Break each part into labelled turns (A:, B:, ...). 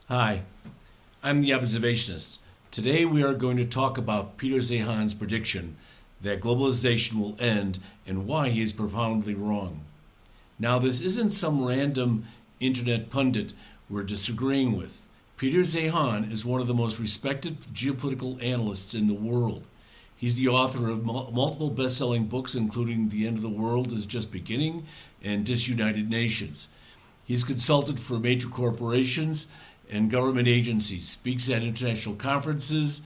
A: Hi, I'm the Observationist. Today we are going to talk about Peter Zeihan's prediction that globalization will end and why he is profoundly wrong. Now, this isn't some random internet pundit we're disagreeing with. Peter Zeihan is one of the most respected geopolitical analysts in the world. He's the author of multiple best-selling books, including The End of the World is Just Beginning and Disunited Nations. He's consulted for major corporations and government agencies, speaks at international conferences,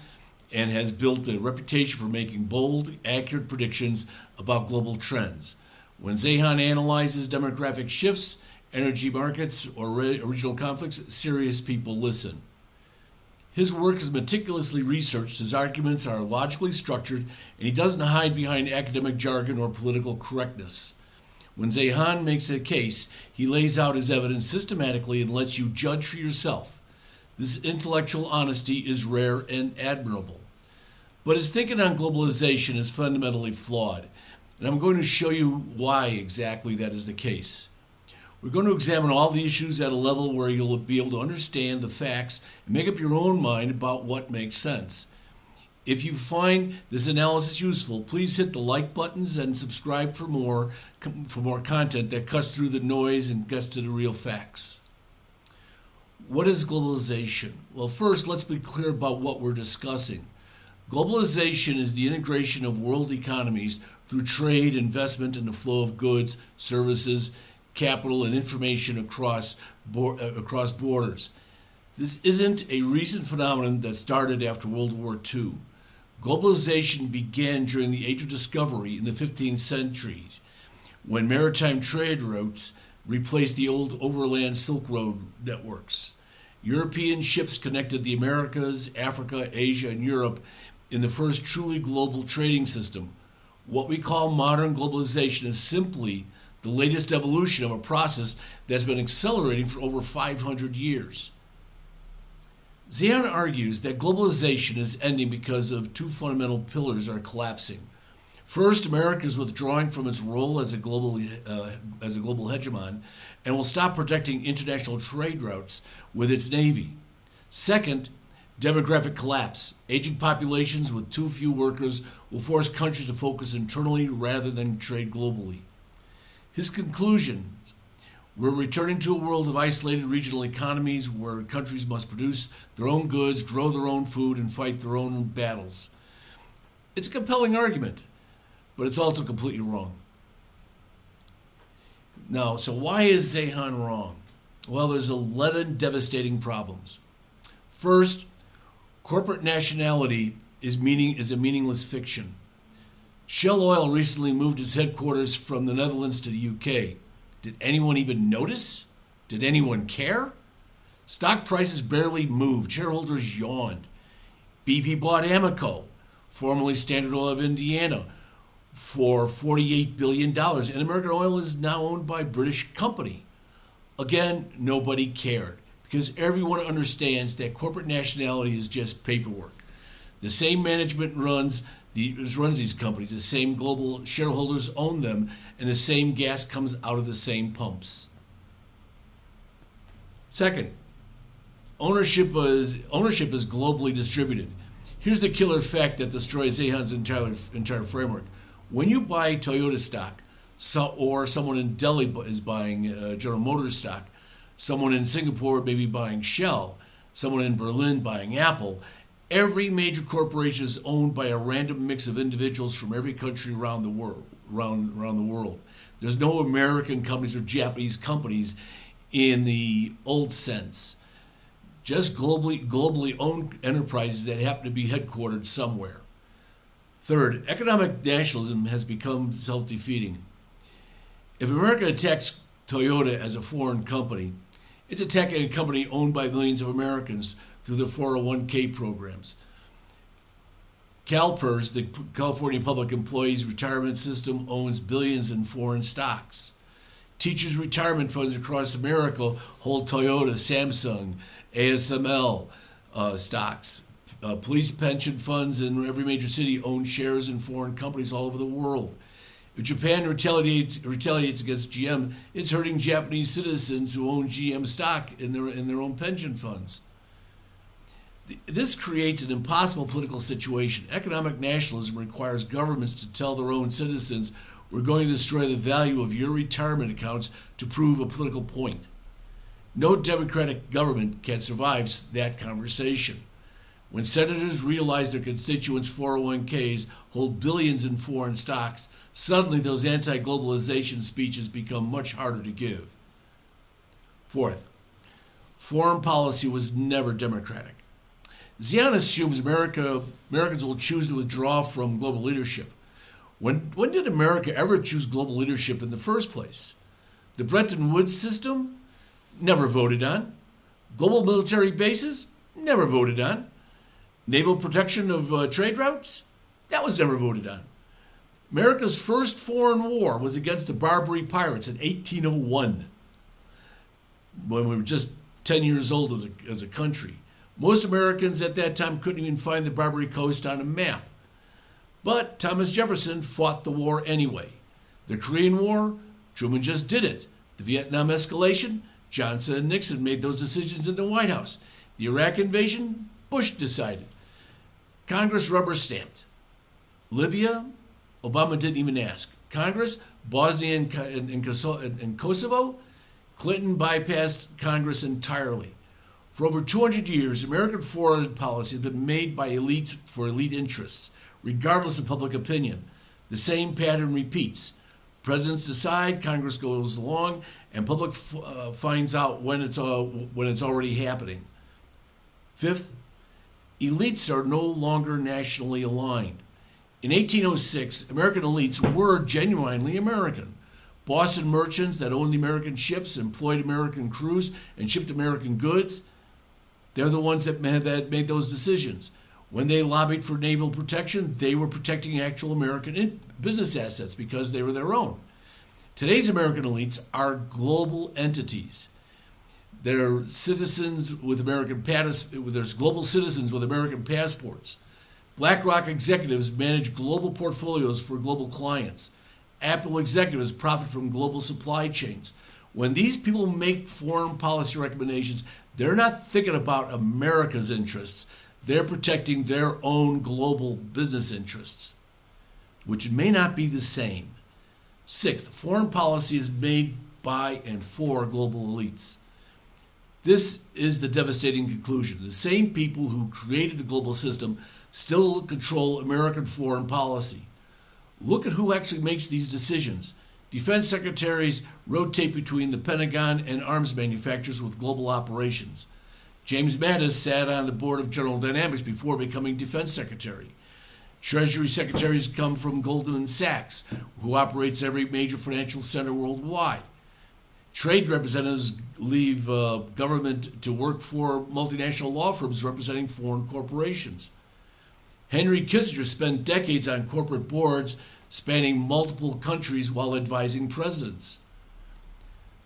A: and has built a reputation for making bold, accurate predictions about global trends. When Zeihan analyzes demographic shifts, energy markets, or regional conflicts, serious people listen. His work is meticulously researched, his arguments are logically structured, and he doesn't hide behind academic jargon or political correctness. When Zeihan makes a case, he lays out his evidence systematically and lets you judge for yourself. This intellectual honesty is rare and admirable. But his thinking on globalization is fundamentally flawed, and I'm going to show you why exactly that is the case. We're going to examine all the issues at a level where you'll be able to understand the facts and make up your own mind about what makes sense. If you find this analysis useful, please hit the like buttons and subscribe for more content that cuts through the noise and gets to the real facts. What is globalization? Well, first, let's be clear about what we're discussing. Globalization is the integration of world economies through trade, investment, and the flow of goods, services, capital, and information across borders. This isn't a recent phenomenon that started after World War II. Globalization began during the Age of Discovery in the 15th century, when maritime trade routes replaced the old overland Silk Road networks. European ships connected the Americas, Africa, Asia, and Europe in the first truly global trading system. What we call modern globalization is simply the latest evolution of a process that's been accelerating for over 500 years. Zeihan argues that globalization is ending because of two fundamental pillars are collapsing. First, America is withdrawing from its role as a global hegemon and will stop protecting international trade routes with its navy. Second, demographic collapse. Aging populations with too few workers will force countries to focus internally rather than trade globally. His conclusion: we're returning to a world of isolated regional economies where countries must produce their own goods, grow their own food, and fight their own battles. It's a compelling argument, but it's also completely wrong. Now, so why is Zeihan wrong? Well, there's 11 devastating problems. First, corporate nationality is a meaningless fiction. Shell Oil recently moved its headquarters from the Netherlands to the UK. Did anyone even notice? Did anyone care? Stock prices barely moved. Shareholders yawned. BP bought Amoco, formerly Standard Oil of Indiana, for $48 billion, and American Oil is now owned by a British company. Again, nobody cared, because everyone understands that corporate nationality is just paperwork. The same management runs these companies, the same global shareholders own them, and the same gas comes out of the same pumps. Second, ownership is globally distributed. Here's the killer fact that destroys Zeihan's entire framework. When you buy Toyota stock, or someone in Delhi is buying General Motors stock, someone in Singapore may be buying Shell, someone in Berlin buying Apple, every major corporation is owned by a random mix of individuals from every country around the world. There's no American companies or Japanese companies in the old sense. Just globally owned enterprises that happen to be headquartered somewhere. Third, economic nationalism has become self-defeating. If America attacks Toyota as a foreign company, it's attacking a company owned by millions of Americans through their 401k programs. CalPERS, the California Public Employees Retirement System, owns billions in foreign stocks. Teachers' retirement funds across America hold Toyota, Samsung, ASML stocks. Police pension funds in every major city own shares in foreign companies all over the world. If Japan retaliates against GM, it's hurting Japanese citizens who own GM stock in their own pension funds. This creates an impossible political situation. Economic nationalism requires governments to tell their own citizens, we're going to destroy the value of your retirement accounts to prove a political point. No democratic government can survive that conversation. When senators realize their constituents' 401ks hold billions in foreign stocks, suddenly those anti-globalization speeches become much harder to give. Fourth, foreign policy was never democratic. Zeihan assumes Americans will choose to withdraw from global leadership. When did America ever choose global leadership in the first place? The Bretton Woods system? Never voted on. Global military bases? Never voted on. Naval protection of trade routes? That was never voted on. America's first foreign war was against the Barbary pirates in 1801, when we were just 10 years old as a country. Most Americans at that time couldn't even find the Barbary Coast on a map. But Thomas Jefferson fought the war anyway. The Korean War, Truman just did it. The Vietnam escalation, Johnson and Nixon made those decisions in the White House. The Iraq invasion, Bush decided. Congress rubber stamped. Libya, Obama didn't even ask. Congress, Bosnia and Kosovo, Clinton bypassed Congress entirely. For over 200 years, American foreign policy has been made by elites for elite interests, regardless of public opinion. The same pattern repeats. Presidents decide, Congress goes along, and public finds out when it's already happening. Fifth, elites are no longer nationally aligned. In 1806, American elites were genuinely American. Boston merchants that owned the American ships, employed American crews, and shipped American goods, they're the ones that made those decisions. When they lobbied for naval protection, they were protecting actual American business assets because they were their own. Today's American elites are global entities. They're citizens with there's global citizens with American passports. BlackRock executives manage global portfolios for global clients. Apple executives profit from global supply chains. When these people make foreign policy recommendations, they're not thinking about America's interests. They're protecting their own global business interests, which may not be the same. Sixth, foreign policy is made by and for global elites. This is the devastating conclusion. The same people who created the global system still control American foreign policy. Look at who actually makes these decisions. Defense secretaries rotate between the Pentagon and arms manufacturers with global operations. James Mattis sat on the board of General Dynamics before becoming defense secretary. Treasury secretaries come from Goldman Sachs, who operates every major financial center worldwide. Trade representatives leave government to work for multinational law firms representing foreign corporations. Henry Kissinger spent decades on corporate boards spanning multiple countries while advising presidents.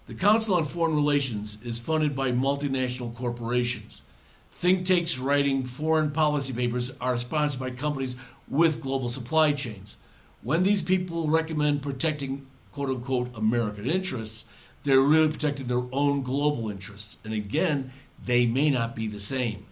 A: The Council on Foreign Relations is funded by multinational corporations. Think tanks writing foreign policy papers are sponsored by companies with global supply chains. When these people recommend protecting quote-unquote American interests, they're really protecting their own global interests. And again, they may not be the same.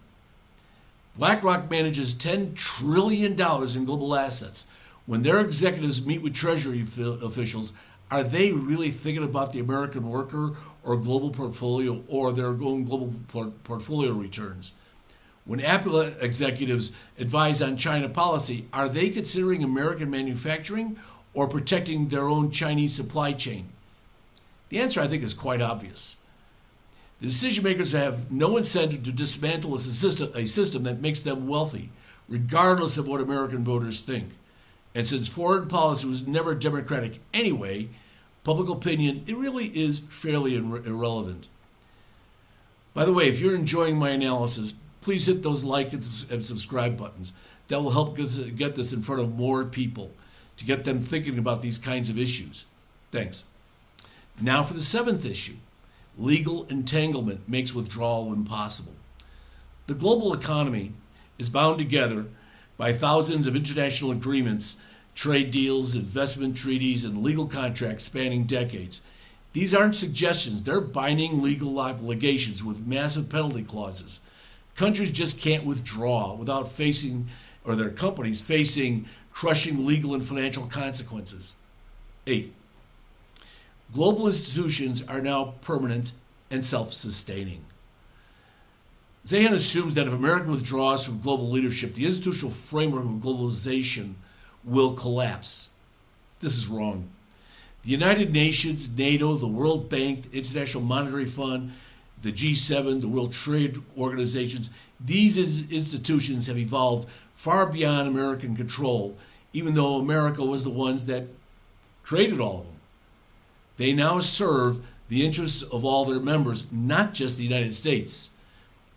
A: BlackRock manages $10 trillion in global assets. When their executives meet with Treasury officials, are they really thinking about the American worker or global portfolio, or their own global portfolio returns? When Apple executives advise on China policy, are they considering American manufacturing or protecting their own Chinese supply chain? The answer, I think, is quite obvious. The decision makers have no incentive to dismantle a system that makes them wealthy, regardless of what American voters think. And since foreign policy was never democratic anyway, public opinion, it really is fairly irrelevant. By the way, if you're enjoying my analysis, please hit those like and subscribe buttons. That will help get this in front of more people, to get them thinking about these kinds of issues. Thanks. Now for the seventh issue. Legal entanglement makes withdrawal impossible. The global economy is bound together by thousands of international agreements, trade deals, investment treaties, and legal contracts spanning decades. These aren't suggestions, they're binding legal obligations with massive penalty clauses. Countries just can't withdraw without facing, or their companies facing, crushing legal and financial consequences. 8. Global institutions are now permanent and self-sustaining. Zeihan assumes that if America withdraws from global leadership, the institutional framework of globalization will collapse. This is wrong. The United Nations, NATO, the World Bank, the International Monetary Fund, the G7, the World Trade Organizations, these institutions have evolved far beyond American control, even though America was the ones that created all of them. They now serve the interests of all their members, not just the United States.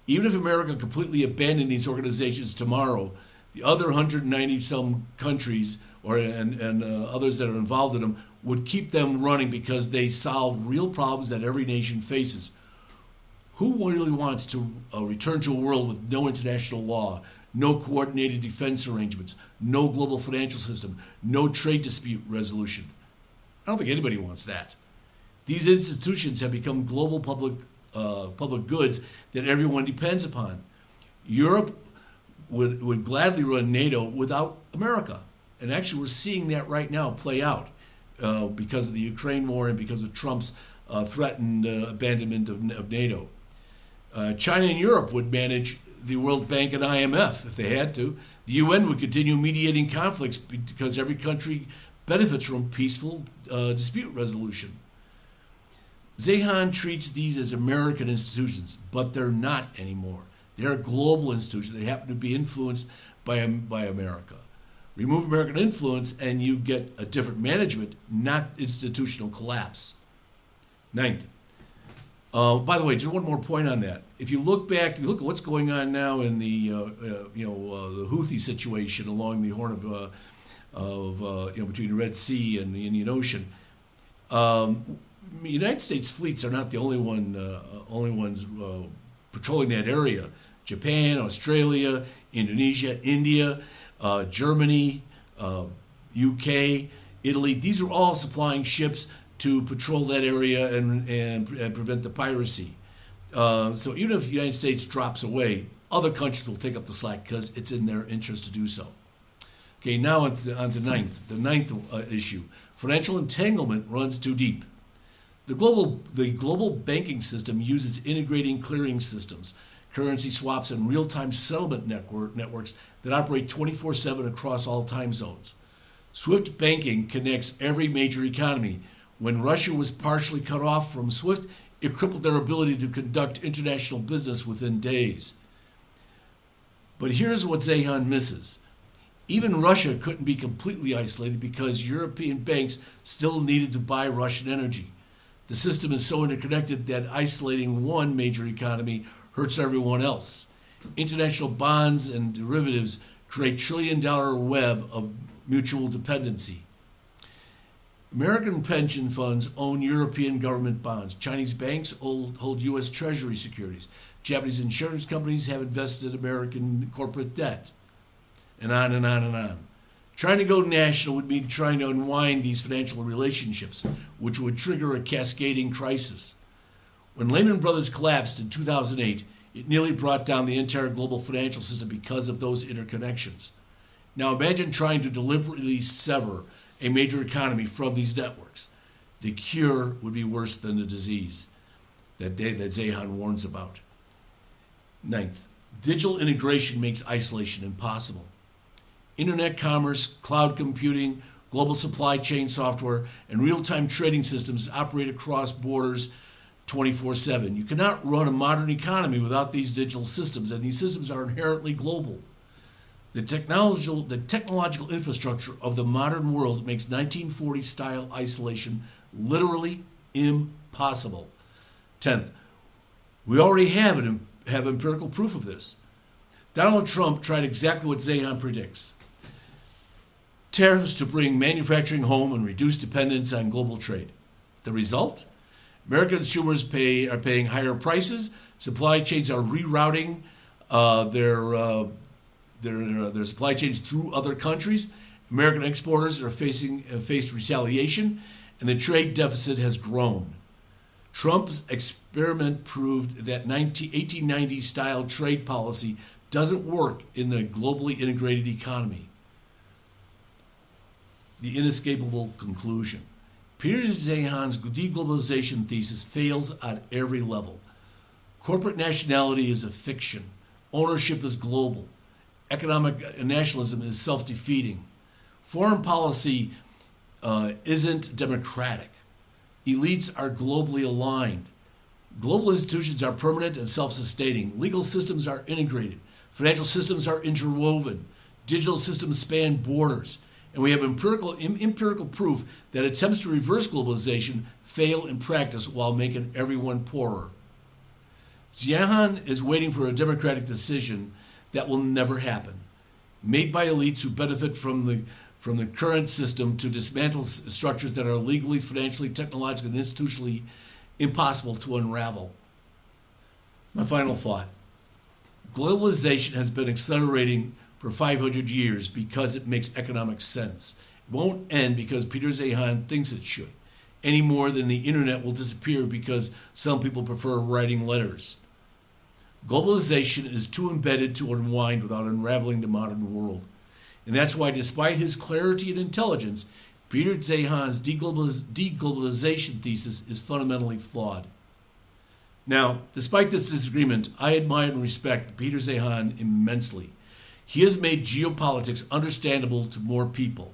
A: Even if America completely abandoned these organizations tomorrow, the other 190-some countries and others that are involved in them would keep them running because they solve real problems that every nation faces. Who really wants to return to a world with no international law, no coordinated defense arrangements, no global financial system, no trade dispute resolution? I don't think anybody wants that. These institutions have become global public goods that everyone depends upon. Europe would gladly run NATO without America. And actually, we're seeing that right now play out because of the Ukraine war and because of Trump's threatened abandonment of NATO. China and Europe would manage the World Bank and IMF if they had to. The UN would continue mediating conflicts because every country benefits from peaceful dispute resolution. Zeihan treats these as American institutions, but they're not anymore. They're global institutions. They happen to be influenced by America. Remove American influence and you get a different management, not institutional collapse. 9th. By the way, just one more point on that. If you look back, you look at what's going on now in the the Houthi situation along the Horn of between the Red Sea and the Indian Ocean. United States fleets are not the only ones patrolling that area. Japan, Australia, Indonesia, India, Germany, UK, Italy. These are all supplying ships to patrol that area and prevent the piracy. So even if the United States drops away, other countries will take up the slack because it's in their interest to do so. Okay, now on to the ninth issue. Financial entanglement runs too deep. The global banking system uses integrating clearing systems, currency swaps, and real-time settlement networks that operate 24/7 across all time zones. SWIFT banking connects every major economy. When Russia was partially cut off from SWIFT, it crippled their ability to conduct international business within days. But here's what Zeihan misses. Even Russia couldn't be completely isolated because European banks still needed to buy Russian energy. The system is so interconnected that isolating one major economy hurts everyone else. International bonds and derivatives create trillion-dollar web of mutual dependency. American pension funds own European government bonds. Chinese banks hold U.S. Treasury securities. Japanese insurance companies have invested in American corporate debt. And on and on and on. Trying to go national would mean trying to unwind these financial relationships, which would trigger a cascading crisis. When Lehman Brothers collapsed in 2008, it nearly brought down the entire global financial system because of those interconnections. Now imagine trying to deliberately sever a major economy from these networks. The cure would be worse than the disease that Zeihan warns about. 9th, digital integration makes isolation impossible. Internet commerce, cloud computing, global supply chain software, and real-time trading systems operate across borders 24/7. You cannot run a modern economy without these digital systems, and these systems are inherently global. The technological infrastructure of the modern world makes 1940-style isolation literally impossible. 10th, we already have empirical proof of this. Donald Trump tried exactly what Zeihan predicts. Tariffs to bring manufacturing home and reduce dependence on global trade. The result? American consumers are paying higher prices. Supply chains are rerouting their supply chains through other countries. American exporters are faced retaliation, and the trade deficit has grown. Trump's experiment proved that 1890 style trade policy doesn't work in the globally integrated economy. The inescapable conclusion. Peter Zeihan's deglobalization thesis fails at every level. Corporate nationality is a fiction. Ownership is global. Economic nationalism is self-defeating. Foreign policy isn't democratic. Elites are globally aligned. Global institutions are permanent and self-sustaining. Legal systems are integrated. Financial systems are interwoven. Digital systems span borders. And we have empirical proof that attempts to reverse globalization fail in practice while making everyone poorer. Zeihan is waiting for a democratic decision that will never happen, made by elites who benefit from the current system to dismantle structures that are legally, financially, technologically, and institutionally impossible to unravel. My final thought. Globalization has been accelerating for 500 years because it makes economic sense. It won't end because Peter Zeihan thinks it should, any more than the internet will disappear because some people prefer writing letters. Globalization is too embedded to unwind without unraveling the modern world. And that's why, despite his clarity and intelligence, Peter Zeihan's deglobalization thesis is fundamentally flawed. Now, despite this disagreement, I admire and respect Peter Zeihan immensely. He has made geopolitics understandable to more people.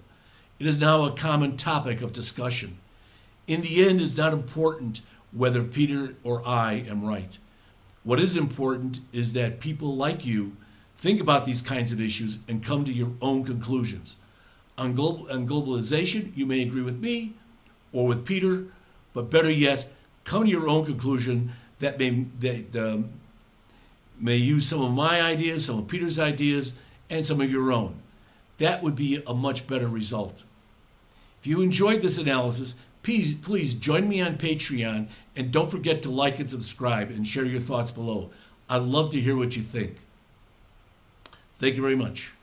A: It is now a common topic of discussion. In the end, it's not important whether Peter or I am right. What is important is that people like you think about these kinds of issues and come to your own conclusions. On globalization, you may agree with me or with Peter, but better yet, come to your own conclusion that may use some of my ideas, some of Peter's ideas, and some of your own. That would be a much better result. If you enjoyed this analysis, please join me on Patreon, and don't forget to like and subscribe and share your thoughts below. I'd love to hear what you think. Thank you very much.